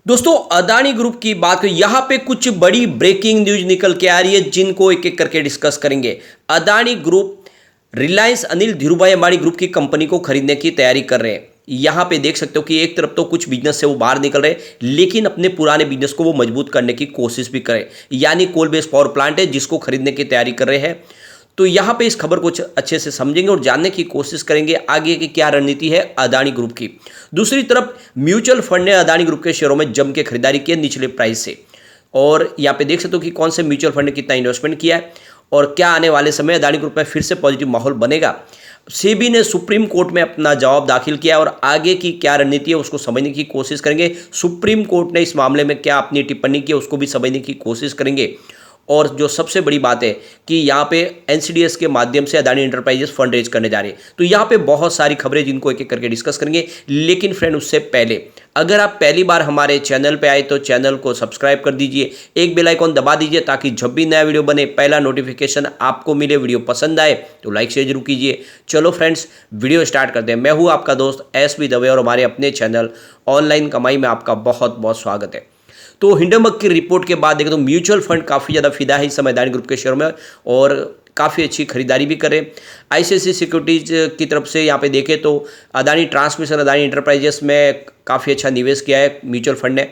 दोस्तों अदानी ग्रुप की बात करें, यहाँ पे कुछ बड़ी ब्रेकिंग न्यूज निकल के आ रही है जिनको एक एक करके डिस्कस करेंगे। अदानी ग्रुप रिलायंस अनिल धीरूभाई अंबानी ग्रुप की कंपनी को खरीदने की तैयारी कर रहे हैं। यहाँ पे देख सकते हो कि एक तरफ तो कुछ बिजनेस से वो बाहर निकल रहे हैं, लेकिन अपने पुराने बिजनेस को वो मजबूत करने की कोशिश भी करें। यानी कोल बेस्ड पावर प्लांट है जिसको खरीदने की तैयारी कर रहे हैं। तो यहाँ पे इस खबर को अच्छे से समझेंगे और जानने की कोशिश करेंगे आगे की क्या रणनीति है अदानी ग्रुप की। दूसरी तरफ म्यूचुअल फंड ने अदानी ग्रुप के शेयरों में जम के खरीदारी की है निचले प्राइस से। और यहाँ पे देख सकते हो कि कौन से म्यूचुअल फंड ने कितना इन्वेस्टमेंट किया है और क्या आने वाले समय अदानी ग्रुप में फिर से पॉजिटिव माहौल बनेगा। सेबी ने सुप्रीम कोर्ट में अपना जवाब दाखिल किया और आगे की क्या रणनीति है उसको समझने की कोशिश करेंगे। सुप्रीम कोर्ट ने इस मामले में क्या अपनी टिप्पणी की उसको भी समझने की कोशिश करेंगे। और जो सबसे बड़ी बात है कि यहाँ पे एनसीडीएस के माध्यम से अदानी एंटरप्राइजेस फंड रेज करने जा रहे हैं। तो यहाँ पे बहुत सारी खबरें जिनको एक एक करके डिस्कस करेंगे। लेकिन फ्रेंड उससे पहले अगर आप पहली बार हमारे चैनल पे आए तो चैनल को सब्सक्राइब कर दीजिए, एक बेल आइकॉन दबा दीजिए ताकि जब भी नया वीडियो बने पहला नोटिफिकेशन आपको मिले। वीडियो पसंद आए तो लाइक शेयर जरूर कीजिए। चलो फ्रेंड्स वीडियो स्टार्ट करते हैं। मैं हूँ आपका दोस्त एसबी दवे और हमारे अपने चैनल ऑनलाइन कमाई में आपका बहुत बहुत स्वागत है। तो हिंडनबर्ग की रिपोर्ट के बाद देखें तो म्यूचुअल फंड काफ़ी ज़्यादा फिदा है इस समय अदानी ग्रुप के शेयर में और काफ़ी अच्छी खरीदारी भी करें। आईसीआईसीआई सिक्योरिटीज की तरफ से यहाँ पे देखें तो अदानी ट्रांसमिशन अदानी एंटरप्राइजेस में काफ़ी अच्छा निवेश किया है म्यूचुअल फंड ने।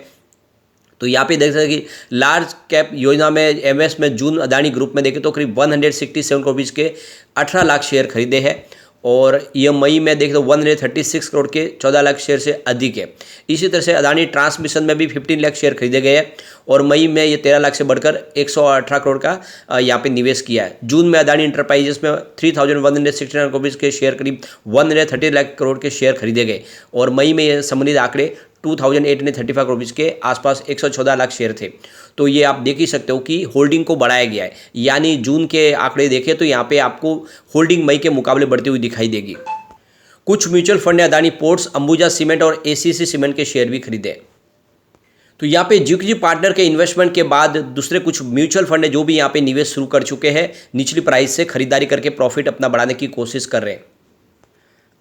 तो यहाँ पे देख सकते हैं कि लार्ज कैप योजना में एमएस में जून अदानी ग्रुप में देखें तो करीब 167 करोड़ रुपीज़ के 18 लाख शेयर खरीदे हैं और ये मई में देखें तो 136 करोड़ के 14 लाख शेयर से अधिक है। इसी तरह से अदानी ट्रांसमिशन में भी 15 लाख शेयर खरीदे गए हैं और मई में ये 13 लाख से बढ़कर 118 करोड़ का यहाँ पे निवेश किया है। जून में अदानी इंटरप्राइजेस में 3169 करोड़ रुपीज़ के शेयर करीब 130 लाख करोड़ के शेयर खरीदे गए और मई में ये संबंधित आंकड़े 2835 करोड़ रुपीज़ के आसपास 114 लाख शेयर थे। तो ये आप देख ही सकते हो कि होल्डिंग को बढ़ाया गया है। यानी जून के आंकड़े देखें तो यहाँ पे आपको होल्डिंग मई के मुकाबले बढ़ती हुई दिखाई देगी। कुछ म्यूचुअल फंड ने अदानी पोर्ट्स, अंबुजा सीमेंट और एसीसी सीमेंट के शेयर भी खरीदे। तो यहाँ पे जीकेजी पार्टनर के इन्वेस्टमेंट के बाद दूसरे कुछ म्यूचुअल फंड है जो भी यहाँ पे निवेश शुरू कर चुके हैं, निचली प्राइस से खरीदारी करके प्रॉफिट अपना बढ़ाने की कोशिश कर रहे हैं।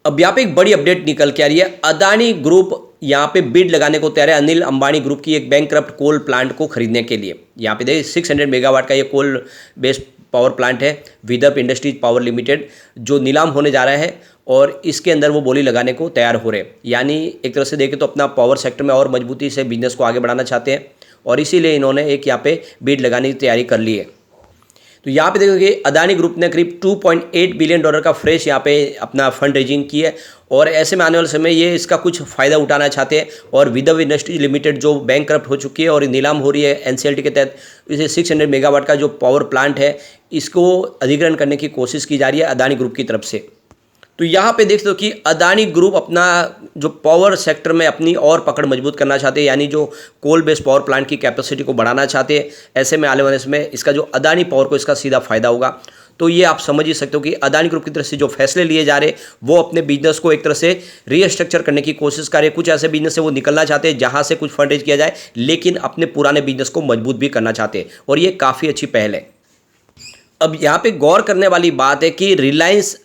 अब यहाँ पे एक बड़ी अपडेट निकल के आ रही है। अदानी ग्रुप यहाँ पे बिड लगाने को तैयार है अनिल अंबानी ग्रुप की एक बैंकक्रप्ट कोल प्लांट को खरीदने के लिए। यहाँ पे देखिए 600 मेगावाट का ये कोल बेस्ड पावर प्लांट है विदर्भ इंडस्ट्रीज पावर लिमिटेड जो नीलाम होने जा रहा है और इसके अंदर वो बोली लगाने को तैयार हो रहे हैं। यानी एक तरह से देखें तो अपना पावर सेक्टर में और मजबूती से बिजनेस को आगे बढ़ाना चाहते हैं और इसीलिए इन्होंने एक यहाँ पे बिड लगाने की तैयारी कर ली है। तो यहाँ पे देखोगे अदानी ग्रुप ने करीब $2.8 बिलियन का फ्रेश यहाँ पे अपना फंड रेजिंग की है और ऐसे में आने वाले समय ये इसका कुछ फ़ायदा उठाना चाहते हैं और विदर्भ इंडस्ट्रीज लिमिटेड जो बैंकक्रप्ट हो चुकी है और नीलाम हो रही है एनसीएलटी के तहत, इसे 600 मेगावाट का जो पावर प्लांट है इसको अधिग्रहण करने की कोशिश की जा रही है अदानी ग्रुप की तरफ से। तो यहाँ पे देख दो कि अदानी ग्रुप अपना जो पावर सेक्टर में अपनी और पकड़ मजबूत करना चाहते हैं, यानी जो कोल बेस्ड पावर प्लांट की कैपेसिटी को बढ़ाना चाहते हैं। ऐसे में आने वाले समय इसका जो अदानी पावर को इसका सीधा फायदा होगा। तो ये आप समझ ही सकते हो कि अदानी ग्रुप की तरफ से जो फैसले लिए जा रहे हैं वो अपने बिजनेस को एक तरह से रीस्ट्रक्चर करने की कोशिश कर रहे हैं। कुछ ऐसे बिजनेस से वो निकलना चाहते हैं जहाँ से कुछ फंड रेज किया जाए, लेकिन अपने पुराने बिजनेस को मजबूत भी करना चाहते हैं और ये काफ़ी अच्छी पहल है। अब यहाँ पे गौर करने वाली बात है कि रिलायंस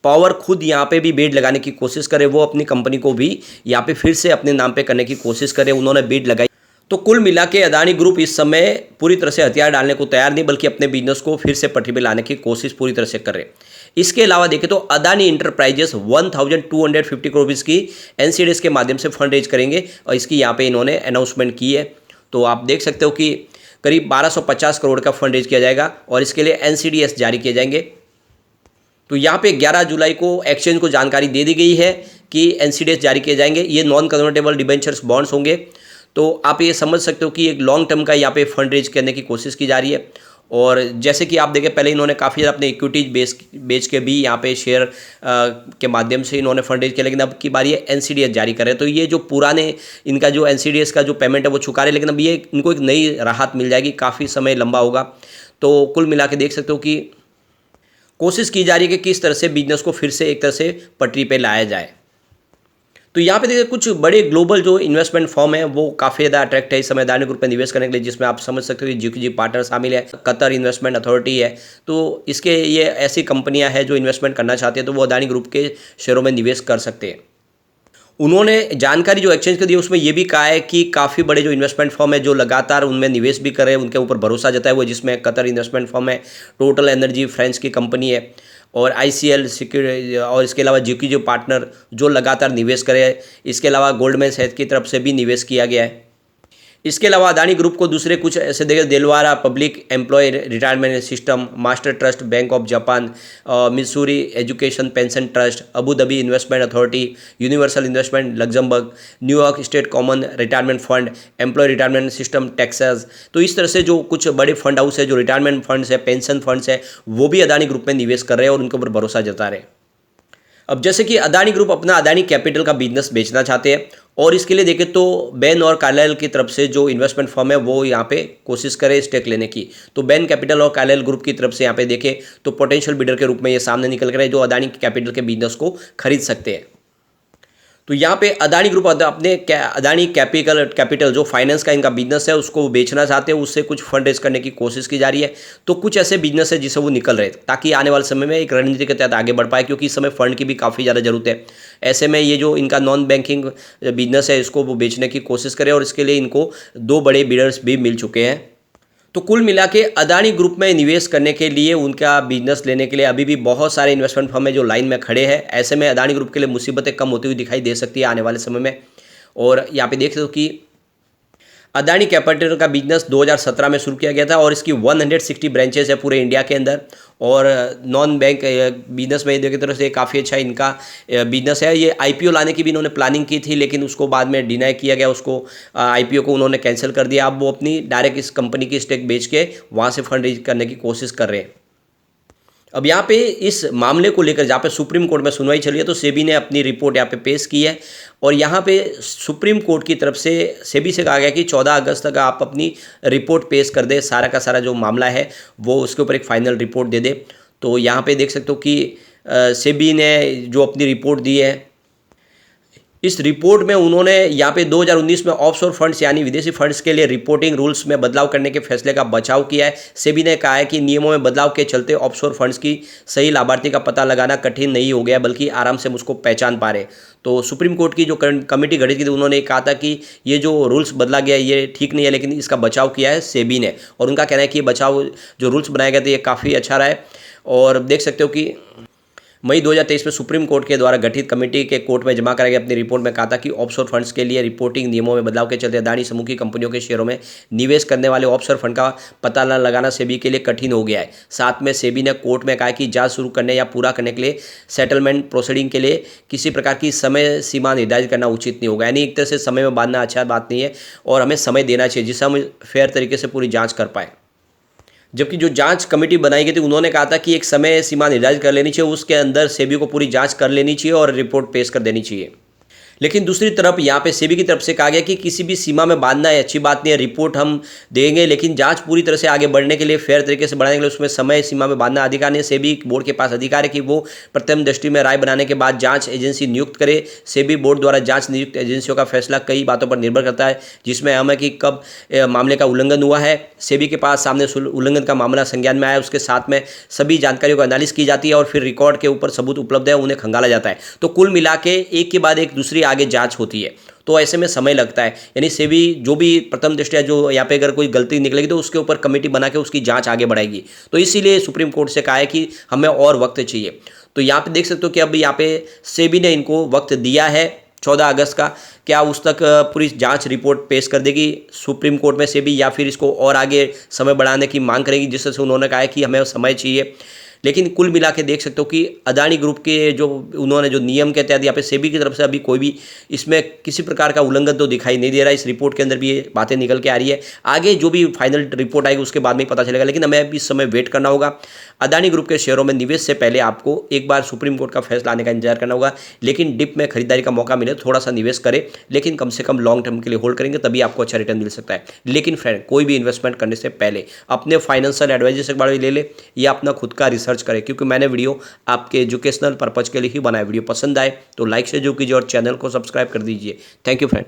पावर खुद यहाँ पे भी बिड लगाने की कोशिश करे, वो अपनी कंपनी को भी यहाँ पे फिर से अपने नाम पे करने की कोशिश करे, उन्होंने बिड लगाई। तो कुल मिला के अदानी ग्रुप इस समय पूरी तरह से हथियार डालने को तैयार नहीं, बल्कि अपने बिजनेस को फिर से पटरी पे लाने की कोशिश पूरी तरह से कर रहे हैं। इसके अलावा देखें तो अदानी इंटरप्राइजेस 1250 करोड़ रुपीज़ की एनसीडीएस के माध्यम से फंड रेज करेंगे और इसकी यहाँ पे इन्होंने अनाउंसमेंट की है। तो आप देख सकते हो कि करीब 1250 करोड़ का फंड रेज किया जाएगा और इसके लिए एनसीडीएस जारी किए जाएंगे। तो यहाँ पे 11 जुलाई को एक्सचेंज को जानकारी दे दी गई है कि एनसीडीएस जारी किए जाएंगे। ये नॉन कन्वर्टेबल डिबेंचर्स बॉन्ड्स होंगे। तो आप ये समझ सकते हो कि एक लॉन्ग टर्म का यहाँ पे फंड रेज करने की कोशिश की जा रही है। और जैसे कि आप देखें पहले इन्होंने काफ़ी ज़्यादा अपने इक्विटीज बेच के भी यहाँ पे शेयर के माध्यम से इन्होंने फंड रेज किया, लेकिन अब की बारी है एनसीडीएस जारी कर रहे हैं। तो ये जो पुराने इनका जो एनसीडीएस का जो पेमेंट है वो चुका रहे, लेकिन अब ये इनको एक नई राहत मिल जाएगी, काफ़ी समय लंबा होगा। तो कुल मिला के देख सकते हो कि कोशिश की जा रही है कि किस तरह से बिजनेस को फिर से एक तरह से पटरी पे लाया जाए। तो यहाँ पे देखिए कुछ बड़े ग्लोबल जो इन्वेस्टमेंट फर्म है वो काफ़ी ज़्यादा अट्रैक्ट है इस समय अदानी ग्रुप में निवेश करने के लिए, जिसमें आप समझ सकते हो कि जीकेजी पार्टनर शामिल है, कतर इन्वेस्टमेंट अथॉरिटी है। तो इसके ये ऐसी कंपनियां हैं जो इन्वेस्टमेंट करना चाहते हैं तो वो अदानी ग्रुप के शेयरों में निवेश कर सकते हैं। उन्होंने जानकारी जो एक्सचेंज को दी उसमें ये भी कहा है कि काफ़ी बड़े जो इन्वेस्टमेंट फर्म है जो लगातार उनमें निवेश भी कर रहे हैं, उनके ऊपर भरोसा जताया हुआ है, जिसमें कतर इन्वेस्टमेंट फर्म है, टोटल एनर्जी फ्रांस की कंपनी है और ICL सिक्योरिटी और इसके अलावा जीकी जो पार्टनर जो लगातार निवेश करे हैं। इसके अलावा गोल्डमैन सैच्स की तरफ से भी निवेश किया गया है। इसके अलावा अदानी ग्रुप को दूसरे कुछ ऐसे देखे Delaware public employ retirement system, master trust bank of Japan, Missouri education pension trust, Abu Dhabi investment authority, universal investment Luxembourg, New York state common retirement fund, employ retirement system Texas. तो इस तरह से जो कुछ बड़े फंड हाउस है, जो retirement funds है, पेंशन फंड्स है, वो भी अदानी ग्रुप में निवेश कर रहे हैं और उनके ऊपर भरोसा जता रहे हैं। अब जैसे कि अदानी ग्रुप अपना अदानी कैपिटल का बिजनेस बेचना चाहते हैं और इसके लिए देखें तो बैन और कार्लाइल की तरफ से जो इन्वेस्टमेंट फर्म है वो यहाँ पे कोशिश करे स्टेक लेने की। तो बैन कैपिटल और कार्लाइल ग्रुप की तरफ से यहाँ पे देखें तो पोटेंशियल बिडर के रूप में ये सामने निकल कर है जो अदानी कैपिटल के बिजनेस को खरीद सकते हैं। तो यहाँ पे अदानी ग्रुप अपने अदानी कैपिटल जो फाइनेंस का इनका बिजनेस है उसको बेचना चाहते हैं, उससे कुछ फंड रेज करने की कोशिश की जा रही है। तो कुछ ऐसे बिजनेस है जिससे वो निकल रहे ताकि आने वाले समय में एक रणनीति के तहत आगे बढ़ पाए, क्योंकि इस समय फंड की भी काफ़ी ज़्यादा जरूरत है। ऐसे में ये जो इनका नॉन बैंकिंग बिजनेस है इसको वो बेचने की कोशिश करें और इसके लिए इनको 2 बड़े बिडर्स भी मिल चुके हैं। तो कुल मिला के अदानी ग्रुप में निवेश करने के लिए, उनका बिजनेस लेने के लिए अभी भी बहुत सारे इन्वेस्टमेंट फर्म है जो लाइन में खड़े हैं। ऐसे में अदानी ग्रुप के लिए मुसीबतें कम होती हुई दिखाई दे सकती है आने वाले समय में। और यहाँ पे देख सकते हो कि अदानी कैपिटल का बिजनेस 2017 में शुरू किया गया था और इसकी 160 ब्रांचेस है पूरे इंडिया के अंदर। और नॉन बैंक बिजनेस में की तरफ से काफ़ी अच्छा इनका बिजनेस है। ये IPO लाने की भी इन्होंने प्लानिंग की थी, लेकिन उसको बाद में डिनाई किया गया, उसको IPO को उन्होंने कैंसिल कर दिया। अब वो अपनी डायरेक्ट इस कंपनी की स्टेक बेच के वहाँ से फंड रेज करने की कोशिश कर रहे हैं। अब यहाँ पे इस मामले को लेकर जहाँ पे सुप्रीम कोर्ट में सुनवाई चली है तो सेबी ने अपनी रिपोर्ट यहाँ पे पेश की है और यहाँ पे सुप्रीम कोर्ट की तरफ से सेबी से कहा गया कि 14 अगस्त तक आप अपनी रिपोर्ट पेश कर दे, सारा का सारा जो मामला है वो उसके ऊपर एक फाइनल रिपोर्ट दे दे। तो यहाँ पे देख सकते हो कि सेबी ने जो अपनी रिपोर्ट दी है, इस रिपोर्ट में उन्होंने यहाँ पे 2019 में ऑफशोर फंड्स यानी विदेशी फंड्स के लिए रिपोर्टिंग रूल्स में बदलाव करने के फैसले का बचाव किया है। सेबी ने कहा है कि नियमों में बदलाव के चलते ऑफशोर फंड्स की सही लाभार्थी का पता लगाना कठिन नहीं हो गया, बल्कि आराम से उसको पहचान पा रहे। तो सुप्रीम कोर्ट की जो कमेटी गठित की थी उन्होंने कहा था कि ये जो रूल्स बदला गया ये ठीक नहीं है, लेकिन इसका बचाव किया है सेबी ने। और उनका कहना है कि ये बचाव जो रूल्स बनाए गए थे ये काफ़ी अच्छा रहा है। और देख सकते हो कि मई 2023 में सुप्रीम कोर्ट के द्वारा गठित कमेटी के कोर्ट में जमा कराई गई अपनी रिपोर्ट में कहा था कि ऑफशोर फंड्स के लिए रिपोर्टिंग नियमों में बदलाव के चलते अदानी समूह की कंपनियों के शेयरों में निवेश करने वाले ऑफशोर फंड का पता लगाना सेबी के लिए कठिन हो गया है। साथ में सेबी ने कोर्ट में कहा कि जांच शुरू करने या पूरा करने के लिए सेटलमेंट प्रोसीडिंग के लिए किसी प्रकार की समय सीमा निर्धारित करना उचित नहीं होगा। यानी एक तरह से समय में बांधना अच्छा बात नहीं है और हमें समय देना चाहिए जिससे हम फेयर तरीके से पूरी जाँच कर पाएँ। जबकि जो जांच कमेटी बनाई गई थी उन्होंने कहा था कि एक समय सीमा निर्धारित कर लेनी चाहिए, उसके अंदर सेबी को पूरी जांच कर लेनी चाहिए और रिपोर्ट पेश कर देनी चाहिए। लेकिन दूसरी तरफ यहाँ पे सेबी की तरफ से कहा गया कि किसी भी सीमा में बांधना है अच्छी बात नहीं है, रिपोर्ट हम देंगे, लेकिन जांच पूरी तरह से आगे बढ़ने के लिए फेयर तरीके से बढ़ाने के लिए उसमें समय सीमा में बांधना अधिकार नहीं है। सेबी बोर्ड के पास अधिकार है कि वो प्रथम दृष्टि में राय बनाने के बाद जांच एजेंसी नियुक्त करे। सेबी बोर्ड द्वारा जांच नियुक्त एजेंसियों का फैसला कई बातों पर निर्भर करता है, जिसमें अहम है कि कब मामले का उल्लंघन हुआ है। सेबी के पास सामने उल्लंघन का मामला संज्ञान में आया, उसके साथ में सभी जानकारियों को एनालिस की जाती है और फिर रिकॉर्ड के ऊपर सबूत उपलब्ध है उन्हें खंगाला जाता है। तो कुल मिला के एक के बाद एक दूसरी आगे जाँच होती है, तो ऐसे में समय लगता है। यानी सेबी जो भी प्रथम दृष्टया जो यहाँ पे अगर कोई गलती निकलेगी तो उसके ऊपर कमेटी बना के उसकी जांच आगे बढ़ाएगी। तो इसीलिए सुप्रीम कोर्ट से कहा है कि हमें और वक्त चाहिए। तो यहाँ पे देख सकते हो कि अब यहाँ पे सेबी ने इनको वक्त दिया है 14 अगस्त का। क्या उस तक पूरी जांच रिपोर्ट पेश कर देगी सुप्रीम कोर्ट में सेबी, या फिर इसको और आगे समय बढ़ाने की मांग करेगी, जिससे उन्होंने कहा है कि हमें समय चाहिए। लेकिन कुल मिला के देख सकते हो कि अदानी ग्रुप के जो उन्होंने जो नियम के तहत यहाँ पे सेबी की तरफ से अभी कोई भी इसमें किसी प्रकार का उल्लंघन तो दिखाई नहीं दे रहा है। इस रिपोर्ट के अंदर भी ये बातें निकल के आ रही है। आगे जो भी फाइनल रिपोर्ट आएगी उसके बाद में ही पता चलेगा, लेकिन हमें अभी इस समय वेट करना होगा। अदानी ग्रुप के शेयरों में निवेश से पहले आपको एक बार सुप्रीम कोर्ट का फैसला आने का इंतजार करना होगा। लेकिन डिप में खरीदारी का मौका मिले थोड़ा सा निवेश करें, लेकिन कम से कम लॉन्ग टर्म के लिए होल्ड करेंगे तभी आपको अच्छा रिटर्न मिल सकता है। लेकिन फ्रेंड, कोई भी इन्वेस्टमेंट करने से पहले अपने फाइनेंशियल एडवाइजर से बारे में ले ले या अपना खुद का रिसर्च करें, क्योंकि मैंने वीडियो आपके एजुकेशनल पर्पज के लिए ही बनाया। वीडियो पसंद आए तो लाइक से जो कीजिए और चैनल को सब्सक्राइब कर दीजिए। Thank you friend.